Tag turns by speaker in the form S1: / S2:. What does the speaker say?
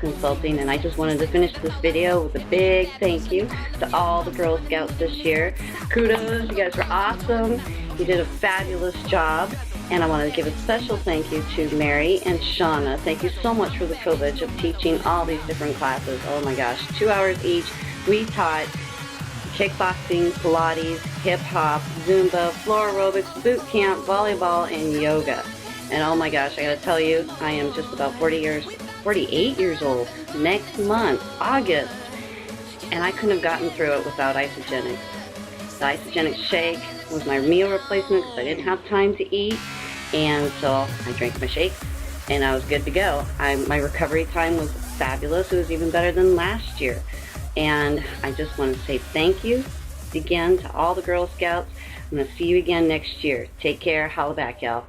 S1: Consulting, and I just wanted to finish this video with a big thank you to all the Girl Scouts this year. Kudos, you guys were awesome. You did a fabulous job. And I wanted to give a special thank you to Mary and Shauna. Thank you so much for the privilege of teaching all these different classes. Oh my gosh, 2 hours each. We taught kickboxing, Pilates, hip-hop, Zumba, floor aerobics, boot camp, volleyball, and yoga. And oh my gosh, I gotta tell you, I am just about 48 years old next month, August. And I couldn't have gotten through it without Isagenix. The Isagenix shake was my meal replacement because I didn't have time to eat, and so I drank my shake and I was good to go. My recovery time was fabulous. It was even better than last year. And I just want to say thank you again to all the Girl Scouts. I'm going to see you again next year. Take care. Holla back, y'all.